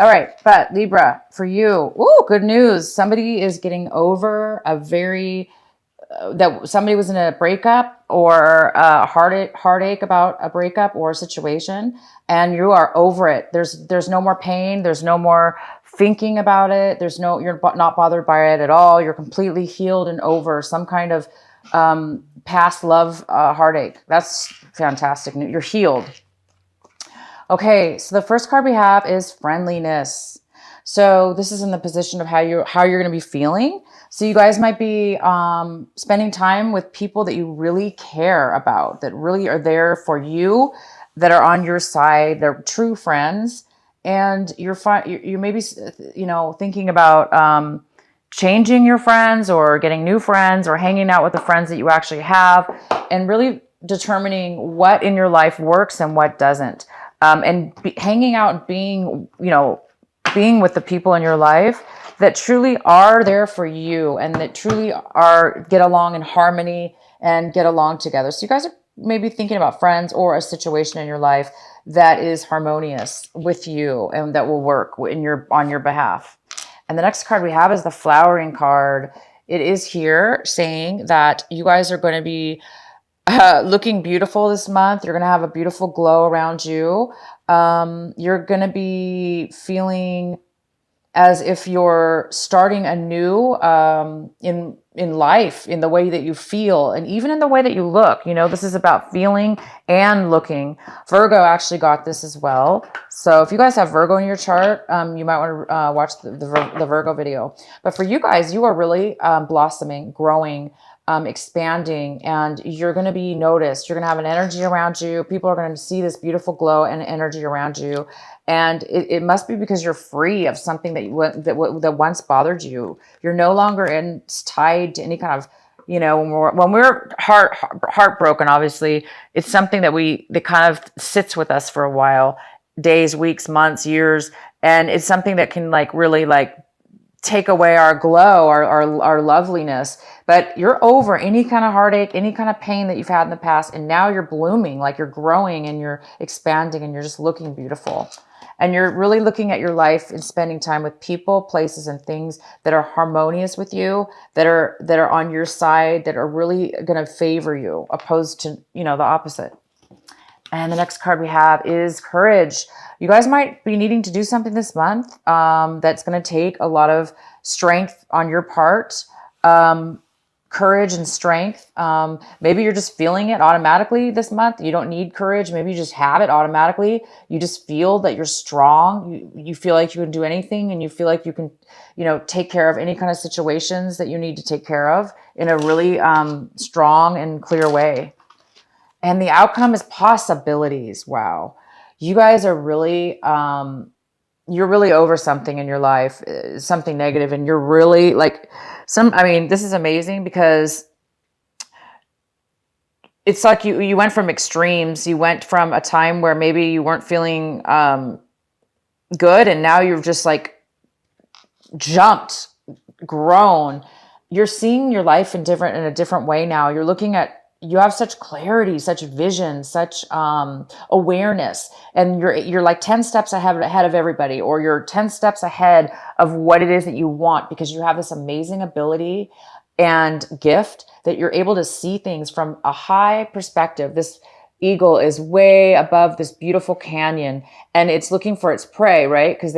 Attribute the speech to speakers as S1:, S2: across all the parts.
S1: All right, but Libra, for you, ooh, good news. Somebody is getting over a very that somebody was in a breakup or a heartache about a breakup or a situation, and you are over it. There's no more pain. There's no more thinking about it. You're not bothered by it at all. You're completely healed and over some kind of past love heartache. That's fantastic. You're healed. Okay, so the first card we have is friendliness. So this is in the position of how you're going to be feeling. So you guys might be spending time with people that you really care about, that really are there for you, that are on your side. They're true friends, and you may be thinking about changing your friends or getting new friends or hanging out with the friends that you actually have, and really determining what in your life works and what doesn't. Hanging out and being with the people in your life that truly are there for you and that truly get along in harmony and get along together. So you guys are maybe thinking about friends or a situation in your life that is harmonious with you and that will work on your behalf. And the next card we have is the flowering card. It is here saying that you guys are going to be looking beautiful this month. You're going to have a beautiful glow around you. You're going to be feeling as if you're starting anew in life, in the way that you feel, and even in the way that you look. This is about feeling and looking. Virgo actually got this as well. So if you guys have Virgo in your chart, you might want to watch the Virgo video. But for you guys, you are really blossoming, growing, expanding, and you're going to be noticed. You're going to have an energy around you. People are going to see this beautiful glow and energy around you. And it must be because you're free of something that once bothered you. You're no longer tied to any kind of, when we're heartbroken, obviously, it's something that kind of sits with us for a while, days, weeks, months, years. And it's something that can really take away our glow, our loveliness. But you're over any kind of heartache, any kind of pain that you've had in the past. And now you're blooming, like you're growing and you're expanding and you're just looking beautiful. And you're really looking at your life and spending time with people, places, and things that are harmonious with you, that are on your side, that are really going to favor you, opposed to, the opposite. And the next card we have is courage. You guys might be needing to do something this month that's going to take a lot of strength on your part. Courage and strength. Maybe you're just feeling it automatically this month. You don't need courage. Maybe you just have it automatically. You just feel that you're strong. You feel like you can do anything, and you feel like you can, take care of any kind of situations that you need to take care of in a really strong and clear way. And the outcome is possibilities. Wow. You guys are really, you're really over something in your life, something negative, and you're really this is amazing because it's like you went from extremes. You went from a time where maybe you weren't feeling good, and now you're just jumped, grown. You're seeing your life in a different way now. You're looking at, you have such clarity, such vision, such awareness, and you're like 10 steps ahead of everybody, or you're 10 steps ahead of what it is that you want, because you have this amazing ability and gift that you're able to see things from a high perspective. This eagle is way above this beautiful canyon, and it's looking for its prey, right? Because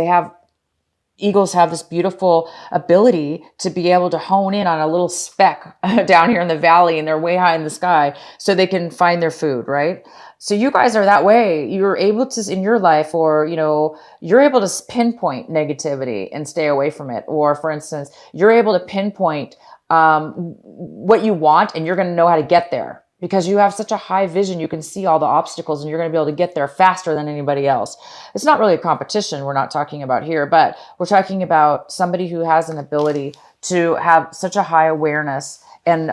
S1: eagles have this beautiful ability to be able to hone in on a little speck down here in the valley, and they're way high in the sky, so they can find their food, right? So you guys are that way. You're able to, in your life, or, you're able to pinpoint negativity and stay away from it. Or for instance, you're able to pinpoint what you want, and you're going to know how to get there. Because you have such a high vision, you can see all the obstacles, and you're going to be able to get there faster than anybody else. It's not really a competition we're not talking about here, but we're talking about somebody who has an ability to have such a high awareness. And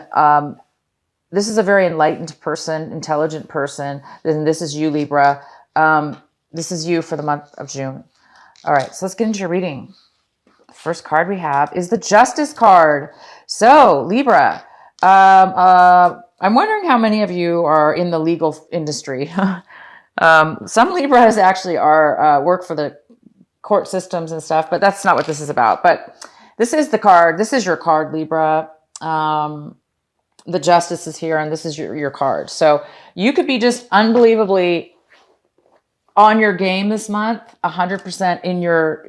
S1: this is a very enlightened person, intelligent person. And this is you, Libra. This is you for the month of June. All right, so let's get into your reading. The first card we have is the Justice card. So, Libra, I'm wondering how many of you are in the legal industry. Some Libras actually work for the court systems and stuff, but that's not what this is about. But this is the card. This is your card, Libra. The Justice is here, and this is your card. So you could be just unbelievably on your game this month, 100% in your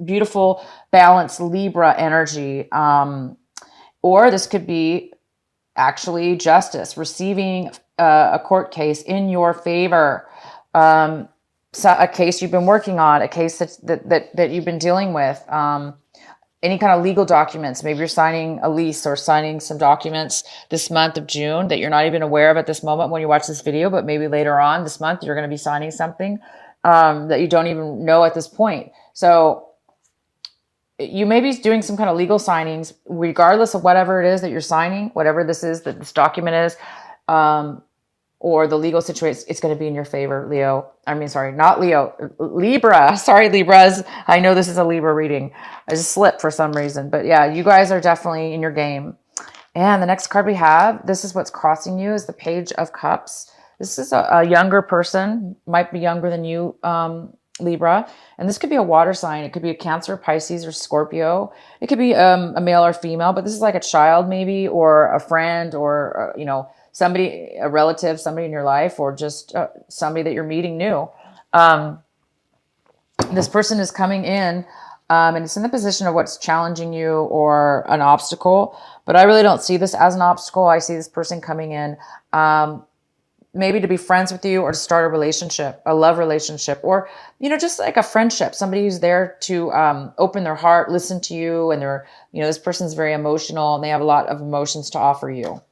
S1: beautiful, balanced Libra energy. Or this could be actually justice, receiving a court case in your favor. So a case you've been working on, a case that you've been dealing with, any kind of legal documents. Maybe you're signing a lease or signing some documents this month of June that you're not even aware of at this moment when you watch this video, but maybe later on this month, you're going to be signing something that you don't even know at this point. So you may be doing some kind of legal signings, regardless of whatever it is that you're signing, whatever this is, that this document is, or the legal situation, it's going to be in your favor, Leo. I mean, sorry, not Leo, Libra. Sorry, Libras. I know this is a Libra reading. I just slipped for some reason. But yeah, you guys are definitely in your game. And the next card we have, this is what's crossing you, is the Page of Cups. This is a younger person, might be younger than you, Libra. And this could be a water sign. It could be a Cancer, Pisces, or Scorpio. It could be a male or female, but this is like a child maybe, or a friend, or, somebody, a relative, somebody in your life, or just somebody that you're meeting new. This person is coming in, and it's in the position of what's challenging you or an obstacle. But I really don't see this as an obstacle. I see this person coming in maybe to be friends with you, or to start a relationship, a love relationship, or, just like a friendship, somebody who's there to open their heart, listen to you. And they're, this person's very emotional, and they have a lot of emotions to offer you.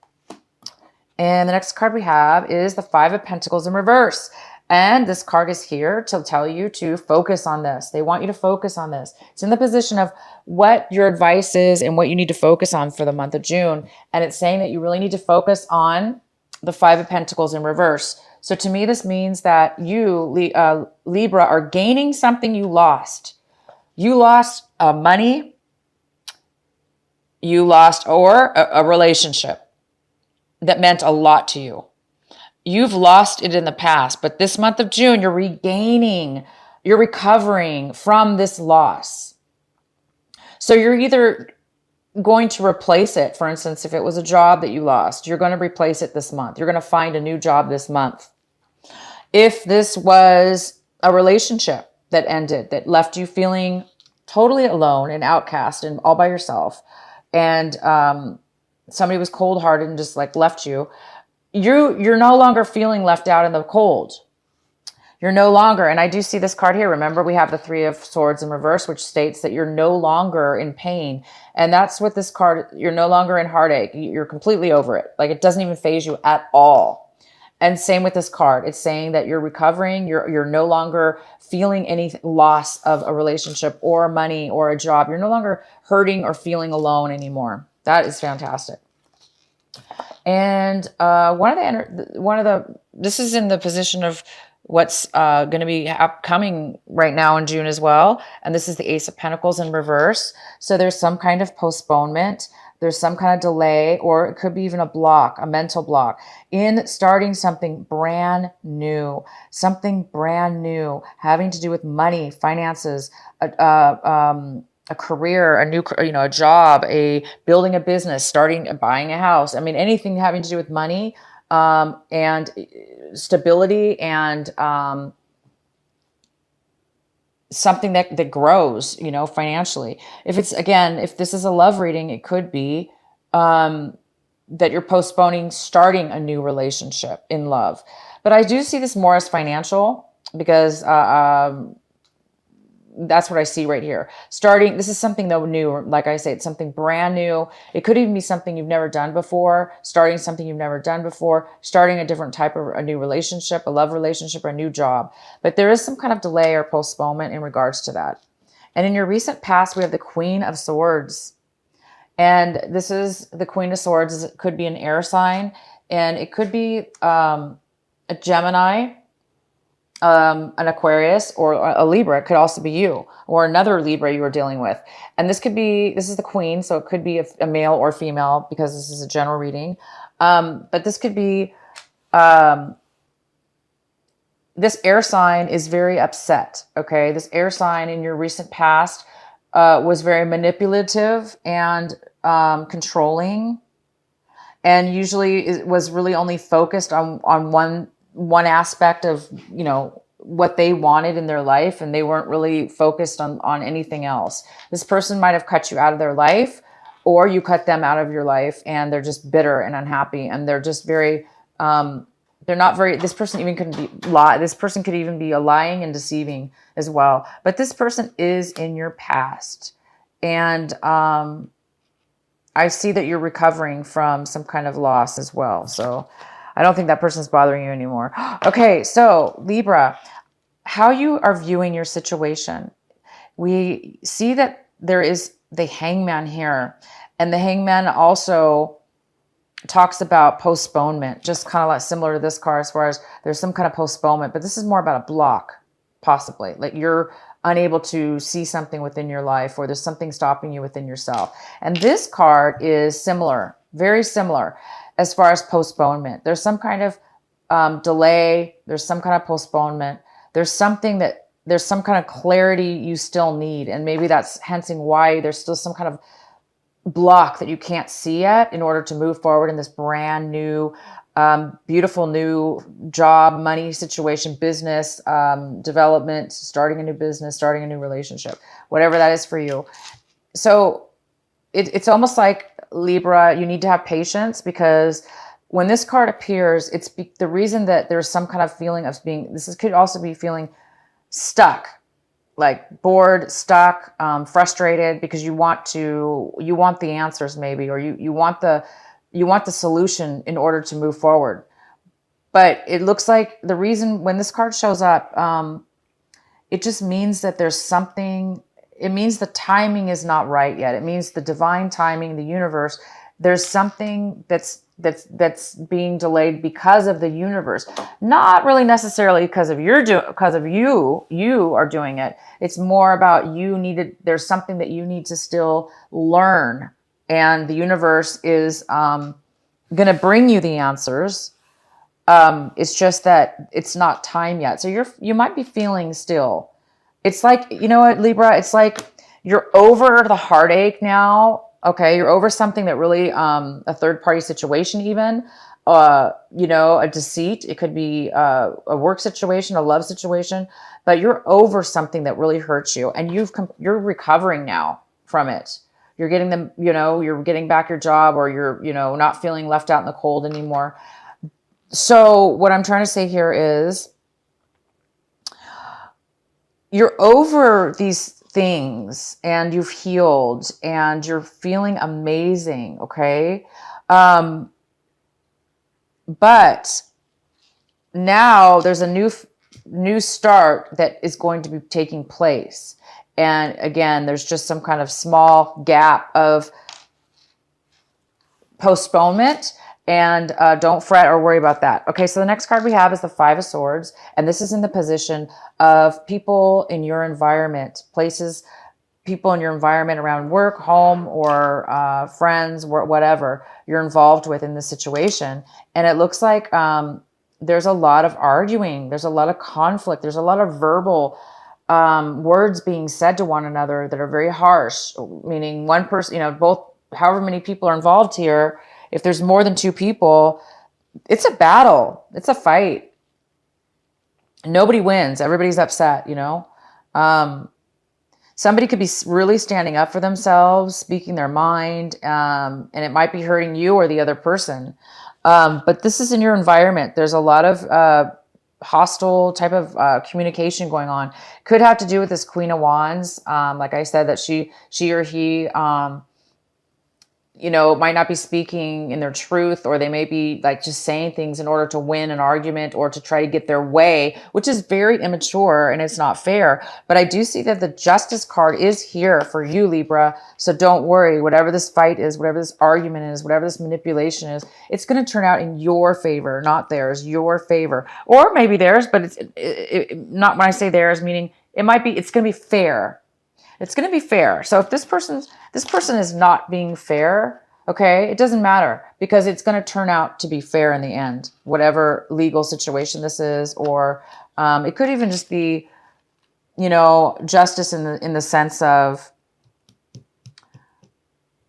S1: And the next card we have is the Five of Pentacles in reverse. And this card is here to tell you to focus on this. They want you to focus on this. It's in the position of what your advice is and what you need to focus on for the month of June. And it's saying that you really need to focus on the Five of Pentacles in reverse. So to me, this means that you, Libra, are gaining something you lost. You lost money. You lost a relationship that meant a lot to you. You've lost it in the past, but this month of June, you're recovering from this loss. So you're either going to replace it. For instance, if it was a job that you lost, you're going to replace it this month. You're going to find a new job this month. If this was a relationship that ended, that left you feeling totally alone and outcast and all by yourself, and somebody was cold-hearted and just like left you, you're no longer feeling left out in the cold. You're no longer, and I do see this card here. Remember, we have the Three of Swords in reverse, which states that you're no longer in pain. And that's what this card, you're no longer in heartache. You're completely over it. Like, it doesn't even faze you at all. And same with this card. It's saying that you're recovering. You're no longer feeling any loss of a relationship or money or a job. You're no longer hurting or feeling alone anymore. That is fantastic. And this is in the position of what's going to be coming right now in June as well. And this is the Ace of Pentacles in reverse. So there's some kind of postponement. There's some kind of delay, or it could be even a block, a mental block in starting something brand new, having to do with money, finances, a career, a job, building a business, buying a house. I mean, anything having to do with money, and stability, and something that grows, financially. If this is a love reading, it could be that you're postponing starting a new relationship in love. But I do see this more as financial, because that's what I see right here. This is something though new. Like I say, it's something brand new. It could even be something you've never done before, starting something you've never done before, starting a different type of a new relationship, a love relationship, or a new job. But there is some kind of delay or postponement in regards to that. And in your recent past, we have the Queen of Swords. And this is the Queen of Swords. It could be an air sign, and it could be a Gemini, an Aquarius, or a Libra. It could also be you or another Libra you were dealing with. And this is the Queen, so it could be a male or female, because this is a general reading. But this could be this air sign is very upset. Okay. This air sign in your recent past was very manipulative and controlling, and usually it was really only focused on one aspect of, you know, what they wanted in their life, and they weren't really focused on anything else. This person might have cut you out of their life, or you cut them out of your life, and they're just bitter and unhappy, and they're just very they're not very, this person even could be lie. This person could even be lying and deceiving as well. But this person is in your past. And I see that you're recovering from some kind of loss as well. So I don't think that person's bothering you anymore. Okay, so Libra, how you are viewing your situation. We see that there is the Hangman here. And the Hangman also talks about postponement, just kind of like similar to this card, as far as there's some kind of postponement, but this is more about a block, possibly. Like you're unable to see something within your life, or there's something stopping you within yourself. And this card is similar, very similar, as far as postponement. There's some kind of delay. There's some kind of postponement. There's some kind of clarity you still need. And maybe that's hensing why there's still some kind of block that you can't see yet in order to move forward in this brand new, beautiful new job, money situation, business, development, starting a new business, starting a new relationship, whatever that is for you. So it's almost like, Libra, you need to have patience, because when this card appears, it's the reason that there's some kind of feeling of could also be feeling stuck, like bored, stuck, frustrated, because you want the answers maybe, or you want the solution in order to move forward. But it looks like the reason when this card shows up, it just means that there's something, it means the timing is not right yet. It means the divine timing, the universe, there's something that's being delayed because of the universe, not really necessarily because of you are doing it. It's more about there's something that you need to still learn, and the universe is going to bring you the answers. It's just that it's not time yet. So you might be feeling still. It's like, you know what, Libra, it's like you're over the heartache now. Okay, you're over something that really, a third-party situation even, a deceit. It could be a work situation, a love situation, but you're over something that really hurts you, and you're recovering now from it. You're getting them, you're getting back your job, or you're, not feeling left out in the cold anymore. So what I'm trying to say here is you're over these things, and you've healed, and you're feeling amazing. Okay. But now there's a new start that is going to be taking place. And again, there's just some kind of small gap of postponement, and don't fret or worry about that. Okay, so the next card we have is the Five of Swords, and this is in the position of people in your environment, people in your environment around work, home, or friends, whatever you're involved with in this situation. And it looks like there's a lot of arguing, there's a lot of conflict, there's a lot of verbal words being said to one another that are very harsh, meaning one person, both, however many people are involved here, if there's more than two people, it's a battle. It's a fight. Nobody wins. Everybody's upset, Somebody could be really standing up for themselves, speaking their mind, and it might be hurting you or the other person. But this is in your environment. There's a lot of hostile type of communication going on. Could have to do with this Queen of Wands. Like I said, that she or he might not be speaking in their truth, or they may be like just saying things in order to win an argument or to try to get their way, which is very immature and it's not fair. But I do see that the Justice card is here for you, Libra. So don't worry, whatever this fight is, whatever this argument is, whatever this manipulation is, it's going to turn out in your favor, not theirs, your favor, or maybe theirs, but it's not, when I say theirs, meaning it's going to be fair. It's going to be fair. So if this person is not being fair, okay, it doesn't matter, because it's going to turn out to be fair in the end, whatever legal situation this is, or It could even just be, justice in the sense of,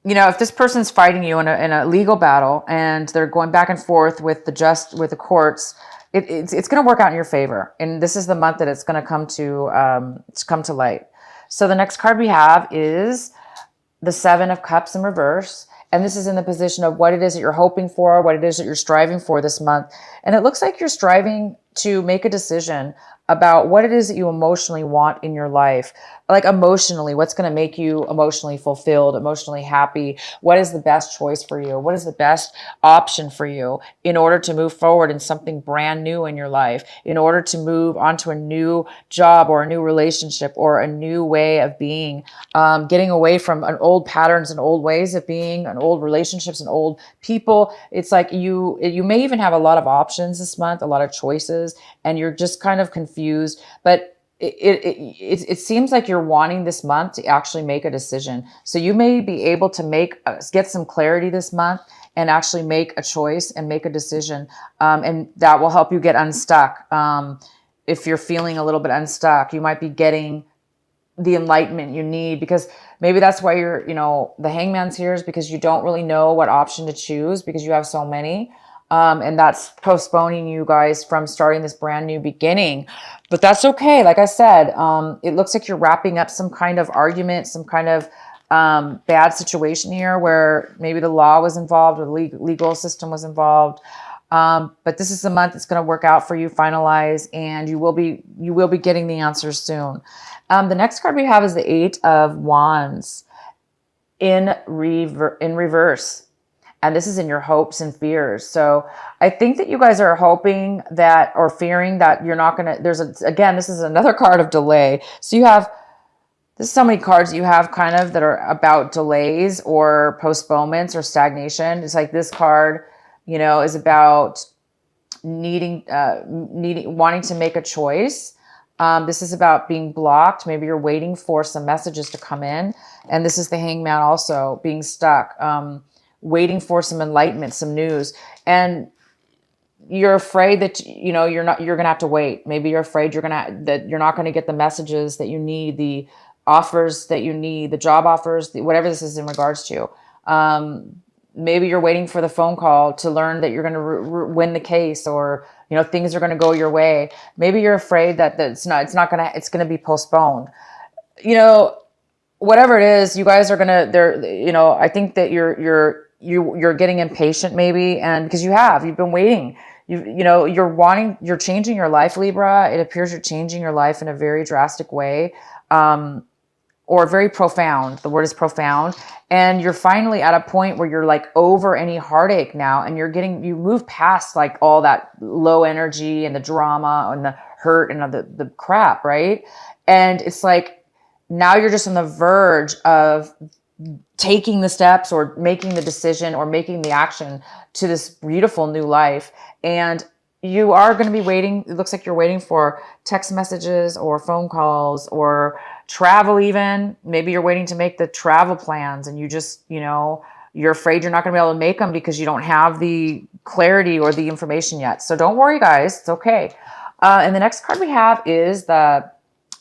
S1: if this person's fighting you in a legal battle and they're going back and forth with the courts, it's going to work out in your favor. And this is the month that it's going to come to light. So the next card we have is the Seven of Cups in reverse. And this is in the position of what it is that you're hoping for, what it is that you're striving for this month. And it looks like you're striving to make a decision about what it is that you emotionally want in your life. Like emotionally, what's going to make you emotionally fulfilled, emotionally happy? What is the best choice for you? What is the best option for you in order to move forward in something brand new in your life, in order to move onto a new job or a new relationship or a new way of being, getting away from an old patterns and old ways of being, and old relationships and old people. It's like you may even have a lot of options this month, a lot of choices, and you're just kind of confused, but it seems like you're wanting this month to actually make a decision. So you may be able to get some clarity this month and actually make a choice and make a decision. And that will help you get unstuck. If you're feeling a little bit unstuck, you might be getting the enlightenment you need, because maybe that's why the hangman's here, is because you don't really know what option to choose because you have so many. And that's postponing you guys from starting this brand new beginning. But that's okay. Like I said, it looks like you're wrapping up some kind of argument, some kind of bad situation here where maybe the law was involved or the legal system was involved. But this is the month it's going to work out for you, finalize, and you will be getting the answers soon. The next card we have is the Eight of Wands in reverse. And this is in your hopes and fears. So I think that you guys are hoping that, or fearing that you're not going to, again, this is another card of delay. So there's so many cards you have kind of that are about delays or postponements or stagnation. It's like this card, is about wanting to make a choice. This is about being blocked. Maybe you're waiting for some messages to come in. And this is the Hangman also, being stuck. Waiting for some enlightenment, some news, and you're afraid that you're going to have to wait. Maybe you're afraid that you're not going to get the messages that you need, the offers that you need, the job offers, whatever this is in regards to. Maybe you're waiting for the phone call to learn that you're going to win the case, or things are going to go your way. Maybe you're afraid that it's going to be postponed. Whatever it is, you guys are going to, I think that you're getting impatient maybe. And because you've been waiting, you're changing your life, Libra. It appears you're changing your life in a very drastic way, or very profound. The word is profound. And you're finally at a point where you're like over any heartache now. And you move past like all that low energy and the drama and the hurt and the crap. Right. And it's like, now you're just on the verge of taking the steps or making the decision or making the action to this beautiful new life. And you are going to be waiting. It looks like you're waiting for text messages or phone calls or travel even. Maybe you're waiting to make the travel plans and you just, you're afraid you're not going to be able to make them because you don't have the clarity or the information yet. So don't worry, guys. It's okay. And the next card we have is the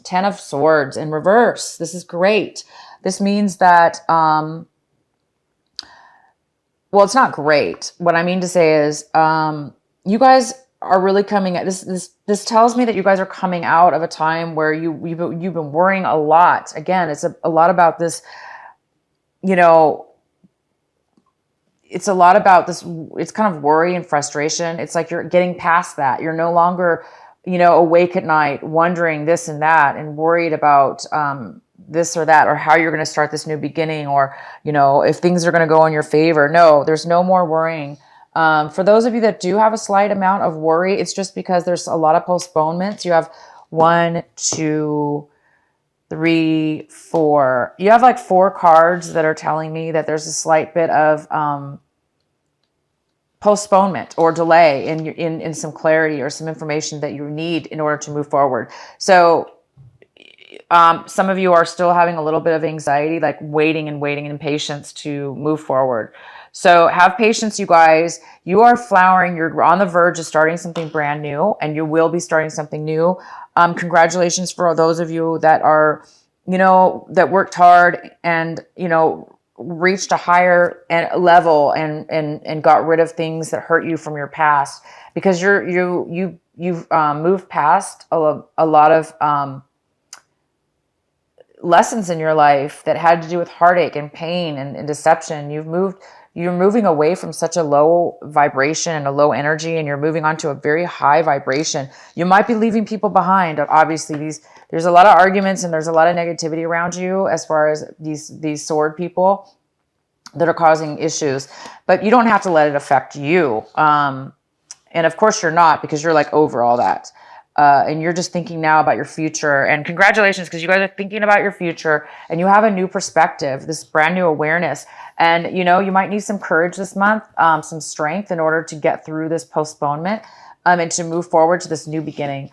S1: Ten of Swords in reverse. This is great. This means that, well, it's not great. What I mean to say is, you guys are really coming at this tells me that you guys are coming out of a time where you've been worrying a lot. Again, it's a lot about this, it's a lot about this. It's kind of worry and frustration. It's like you're getting past that. You're no longer, awake at night, wondering this and that and worried about, this or that, or how you're going to start this new beginning, or, if things are going to go in your favor. No, there's no more worrying. For those of you that do have a slight amount of worry, it's just because there's a lot of postponements. You have 1, 2, 3, 4. You have like 4 cards that are telling me that there's a slight bit of, postponement or delay in some clarity or some information that you need in order to move forward. So, some of you are still having a little bit of anxiety, like waiting and patience to move forward. So have patience, you guys. You are flowering. You're on the verge of starting something brand new, and you will be starting something new. Congratulations for those of you that are, that worked hard and, reached a higher level and got rid of things that hurt you from your past, because you've moved past a lot of lessons in your life that had to do with heartache and pain and deception. You're moving away from such a low vibration and a low energy, and you're moving on to a very high vibration. You might be leaving people behind. Obviously, there's a lot of arguments and there's a lot of negativity around you as far as these sword people that are causing issues, but you don't have to let it affect you. And of course you're not, because you're like over all that. And you're just thinking now about your future. And congratulations, because you guys are thinking about your future and you have a new perspective, this brand new awareness. And, you might need some courage this month, some strength in order to get through this postponement and to move forward to this new beginning.